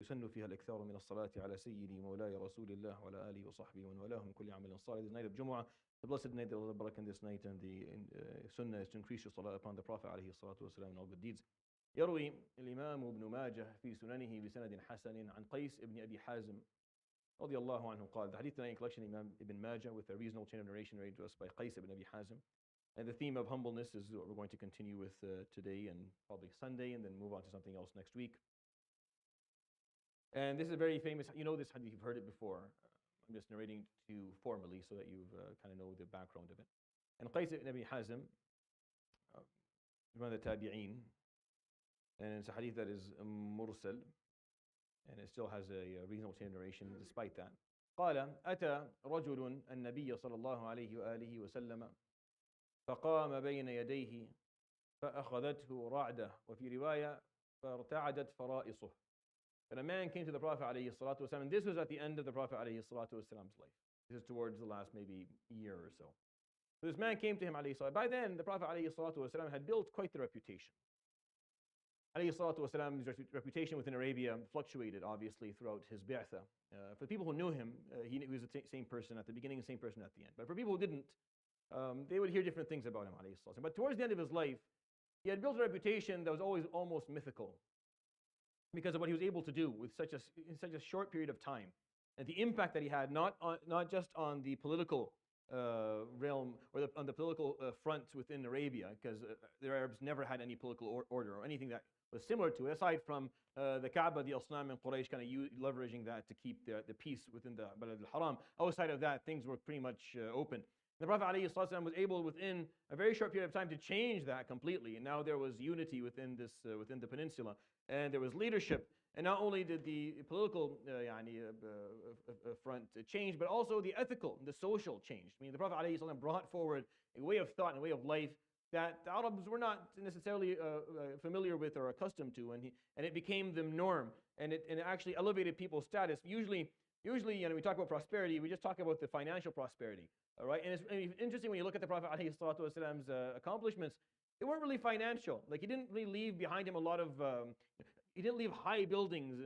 يسن فيها الإكثار من الصلاة على سيدي مولاي رسول الله وعلى آله وصحبه ومن والاه من كل عمل صالح. This night of Jumu'ah, the blessed night of Barak in this night, and the sunnah is to increase your salah upon the Prophet عليه الصلاة والسلام and all good deeds. يروي الإمام ابن ماجه في سننه بسند حسن عن قيس ابن أبي حازم رضي الله عنه قال. The hadith tonight in collection Imam ibn Majah with a reasonable chain of narration narrated to us by Qais ibn Abi Hazim. And the theme of humbleness is what we're going to continue with today and probably Sunday, and then move on to something else next week. And this is a very famous, you know this hadith, you've heard it before. I'm just narrating to you formally so that you kind of know the background of it. And Qais ibn Abi Hazim, one of the tabi'een, and it's a hadith that is mursal, and it still has a reasonable chain of narration despite that. قال أتى رجل النبي صلى الله عليه وآله وسلم فقام بين يديه فأخذته رعدة وفي رواية فارتعدت فرائصه. And a man came to the Prophet عليه الصلاة والسلام, and this was at the end of the Prophet عليه الصلاة والسلام's life. This is towards the last maybe year or so. So this man came to him عليه الصلاة. By then the Prophet عليه الصلاة والسلام had built quite the reputation. عليه الصلاة والسلام's reputation within Arabia fluctuated obviously throughout his bi'tha. For people who knew him, he was the same person at the beginning, the same person at the end. But for people who didn't, they would hear different things about him عليه الصلاة والسلام. But towards the end of his life, he had built a reputation that was always almost mythical, because of what he was able to do with in such a short period of time, and the impact that he had not just on the political realm or on the political fronts within Arabia, because the Arabs never had any political order or anything that was similar to it, aside from the Kaaba, the Islam, and Quraysh kind of leveraging that to keep the peace within the Balad al-Haram. Outside of that, things were pretty much open. The Prophet ﷺ was able within a very short period of time to change that completely, and now there was unity within the peninsula, and there was leadership. And not only did the political front change, but also the ethical, the social changed. I mean, the Prophet ﷺ brought forward a way of thought and a way of life that the Arabs were not necessarily familiar with or accustomed to, and it became the norm, and it actually elevated people's status. Usually, we talk about prosperity, we just talk about the financial prosperity. All right, and it's interesting when you look at the Prophet ﷺ's accomplishments. They weren't really financial. Like, he didn't really leave behind him a lot of, he didn't leave high buildings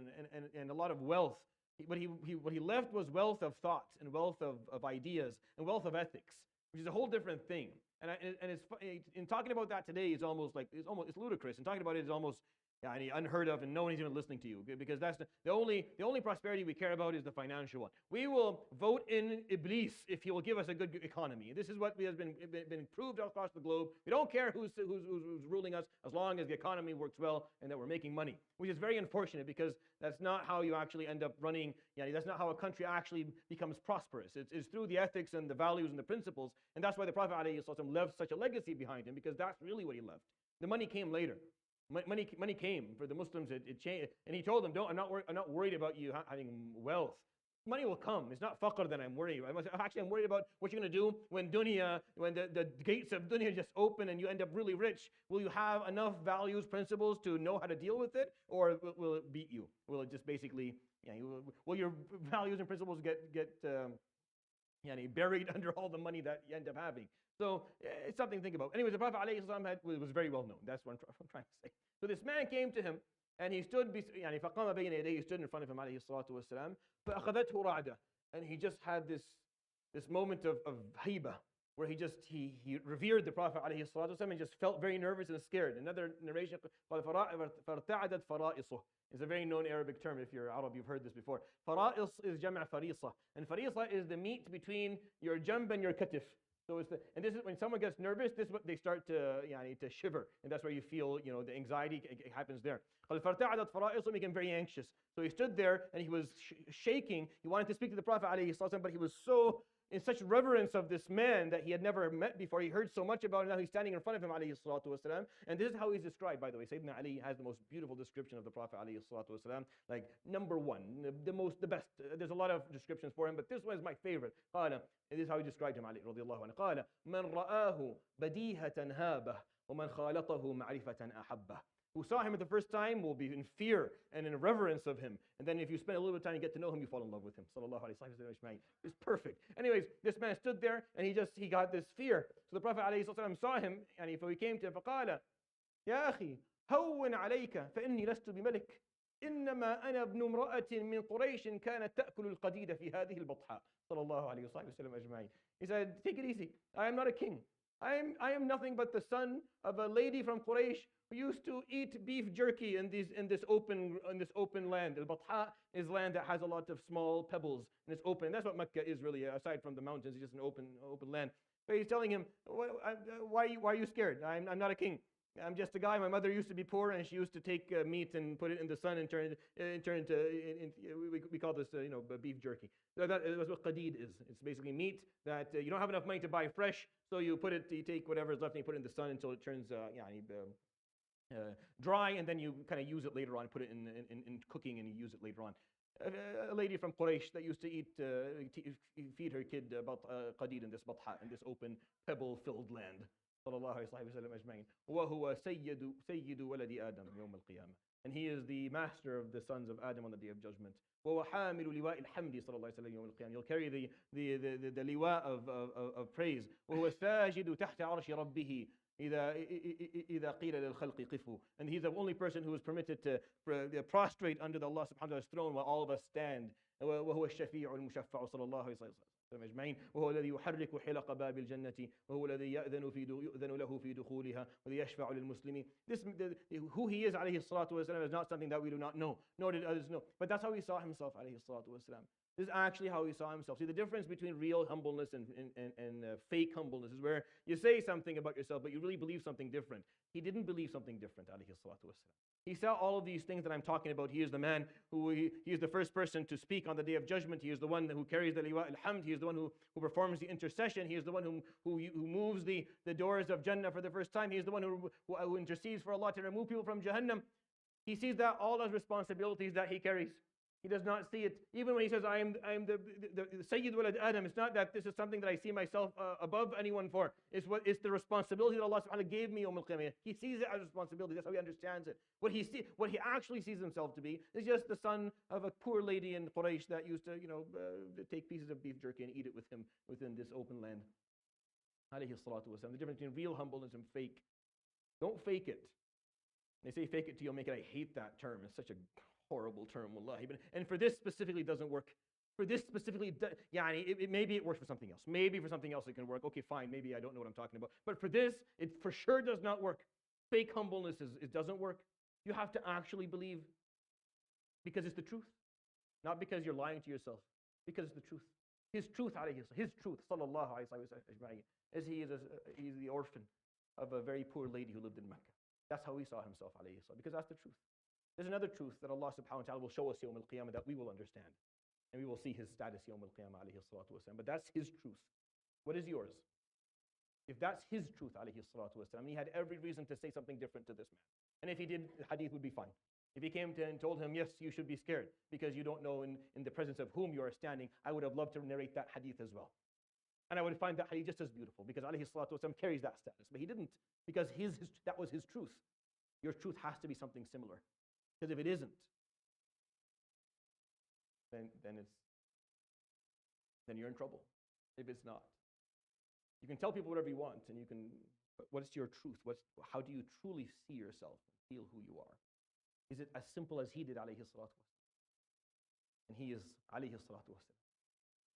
and a lot of wealth. What he left was wealth of thought and wealth of ideas and wealth of ethics, which is a whole different thing. And it's in talking about that today is almost ludicrous. And talking about it is almost unheard of, and no one is even listening to you, because that's the only prosperity we care about is the financial one. We will vote in Iblis if he will give us a good economy. This is what has been proved across the globe. We don't care who's ruling us, as long as the economy works well and that we're making money, which is very unfortunate, because that's not how you actually end up running. That's not how a country actually becomes prosperous. It's through the ethics and the values and the principles, and that's why the Prophet _, left such a legacy behind him, because that's really what he left. The money came later. Money came for the Muslims. It changed, and he told them, I'm not worried about you having wealth. Money will come. It's not faqr that I'm worried about. I'm worried about what you're going to do when the gates of dunya just open and you end up really rich. Will you have enough values, principles to know how to deal with it, or will it beat you? Will it just basically, will your values and principles get buried under all the money that you end up having? So it's something to think about. Anyways, the Prophet ﷺ was very well known. That's what I'm trying to say. So this man came to him, and he stood, فقام بين يديه, he stood in front of him عليه الصلاة والسلام, فأخذته رعدة, and he just had this moment of haiba, where he revered the Prophet عليه الصلاة والسلام, and just felt very nervous and scared. Another narration, فارتعدت فرائصه. It's a very known Arabic term. If you're Arab, you've heard this before. Fara'is is jama' farisa, and farisa is the meat between your jamb and your katif. So and this is when someone gets nervous, this is what they start to shiver, and that's where you feel the anxiety happens there. He became very anxious. So he stood there and he was shaking. He wanted to speak to the Prophet ﷺ, but he was so in such reverence of this man that he had never met before. He heard so much about him. Now he's standing in front of him ﷺ, and this is how he's described. By the way, Sayyidina Ali has the most beautiful description of the Prophet ﷺ. Like number one, the best. There's a lot of descriptions for him, but this one is my favorite. قال, and this is how he described him, Ali رضي الله عنه. قال من رآه بديهة هابه ومن خالطه معرفة أحبه. Who saw him at the first time will be in fear and in reverence of him. And then if you spend a little bit of time and get to know him, you fall in love with him. Sallallahu alaihi wasallam. It's perfect. Anyways, this man stood there and he got this fear. So the Prophet ﷺ saw him, and he came to him, فقال يا أخي هون عليك فإني لست بملك. إنما أنا ابن امرأة من قريش كانت تأكل القديد في هذه البطحاء. صلى الله عليه وسلم أجمعين. He said, take it easy. I am not a king. I am nothing but the son of a lady from Quraysh who used to eat beef jerky in this open land. Al-Batha is land that has a lot of small pebbles and it's open. That's what Mecca is really, aside from the mountains. It's just an open land. But he's telling him, why are you scared? I'm not a king. I'm just a guy. My mother used to be poor, and she used to take meat and put it in the sun and turn into we call this beef jerky. So that is what qadid is. It's basically meat that you don't have enough money to buy fresh, so you take whatever is left and you put it in the sun until it turns dry, and then you kind of use it later on. Put it in cooking, and you use it later on. A lady from Quraysh that used to feed her kid about qadid in this batha, in this open pebble-filled land. صلى الله عليه وسلم أجمعين. وهو سيد ولد آدم يوم القيامة. And he is the master of the sons of Adam on the day of judgment. وهو حامل لواء الحمد صلى الله عليه وسلم يوم القيامة. He'll carry the liwa of praise. وهو ساجد تحت عرش ربه إذا قيل للخلق قفوا. And he's the only person who is permitted to prostrate under the Allah subhanahu wa ta'ala's throne while all of us stand. وهو الشفيع المشفع صلى الله عليه وسلم أجمعين. وهو الذي يحرك حلق باب الجنة وهو الذي يؤذن له في دخولها والذي يشفع للمسلمين. Who he is عليه الصلاة والسلام is not something that we do not know, nor did others know. But that's how he saw himself عليه الصلاة والسلام. This is actually how he saw himself. See, the difference between real humbleness and fake humbleness is where you say something about yourself, but you really believe something different. He didn't believe something different, alayhi salatu wasalam. He saw all of these things that I'm talking about. He is the man he is the first person to speak on the day of judgment. He is the one who carries the liwa al-hamd. He is the one who performs the intercession. He is the one who moves the doors of Jannah for the first time. He is the one who intercedes for Allah to remove people from Jahannam. He sees that all as responsibilities that he carries. He does not see it. Even when he says, I am the Sayyid Walad Adam, it's not that this is something that I see myself above anyone for. It's the responsibility that Allah subhanahu wa ta'ala gave me, He sees it as a responsibility. That's how he understands it. What he actually sees himself to be is just the son of a poor lady in Quraysh that used to, take pieces of beef jerky and eat it with him within this open land. Alayhi salatu wasalam. The difference between real humbleness and fake. Don't fake it. They say fake it till you'll make it. I hate that term. It's such a horrible term, wallahi. And for this specifically, it doesn't work. For this specifically, maybe it works for something else. Maybe for something else it can work. Okay, fine. Maybe I don't know what I'm talking about. But for this, it for sure does not work. Fake humbleness it doesn't work. You have to actually believe because it's the truth, not because you're lying to yourself. Because it's the truth. His truth, sallallahu alayhi wa sallam, is he's the orphan of a very poor lady who lived in Mecca. That's how he saw himself, alayhi salam, because that's the truth. There's another truth that Allah subhanahu wa ta'ala will show us yawm al-qiyamah that we will understand. And we will see his status yawm al-qiyamah alayhi salatu wasalam. But that's his truth. What is yours? If that's his truth alayhi salatu wasalam, he had every reason to say something different to this man. And if he did, the hadith would be fine. If he came to and told him, yes, you should be scared because you don't know in the presence of whom you are standing, I would have loved to narrate that hadith as well. And I would find that hadith just as beautiful because alayhi salatu wasalam carries that status. But he didn't because that was his truth. Your truth has to be something similar. Because if it isn't, then you're in trouble. If it's not, you can tell people whatever you want, and but what's your truth? How do you truly see yourself and feel who you are? Is it as simple as he did, alayhi salatu wasalam? And he is alayhi salatu wasalam.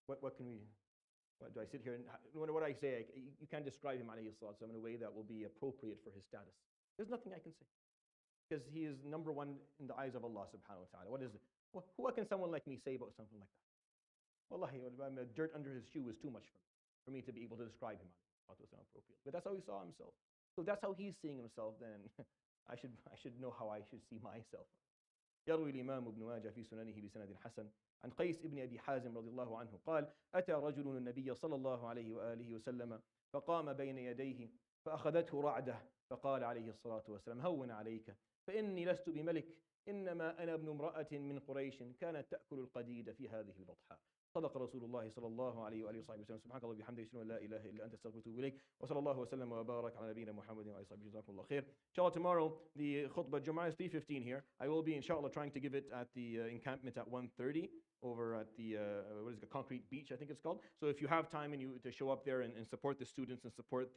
What do I sit here and what I say? You can't describe him alayhi salatu wasalam in a way that will be appropriate for his status. There's nothing I can say. Because he is number one in the eyes of Allah subhanahu wa ta'ala. What is it? What can someone like me say about something like that? Wallahi, dirt under his shoe is too much for me to be able to describe him appropriately. But that's how he saw himself. So if that's how he's seeing himself, then I should know how I should see myself. يروي الإمام ابن ماجه في سننه بسند حسن عن قيس ابن أبي حازم رضي الله عنه قال أتى رجل النبي صلى الله عليه وآله وسلم فقام بين يديه فأخذته رعدة فقال عليه الصلاة والسلام هون عليك فإني لست بملك إنما أنا ابن امرأة من قريش كانت تأكل القديد في هذه البطحاء. صدق رسول الله صلى الله عليه وآله وصحبه وسلم. سبحانك اللهم وبحمدك أشهد أن لا إله إلا أنت أستغفرك وأتوب إليك وصلى الله وسلم وبارك على نبينا محمد وعلى آله وصحبه. جزاكم الله خير. Inshallah, tomorrow the khutbah Jum'ah is 3:15 here. I will be inshallah trying to give it at the encampment at 1:30 over at the Concrete Beach, I think it's called. So if you have time and to show up there and support the students and support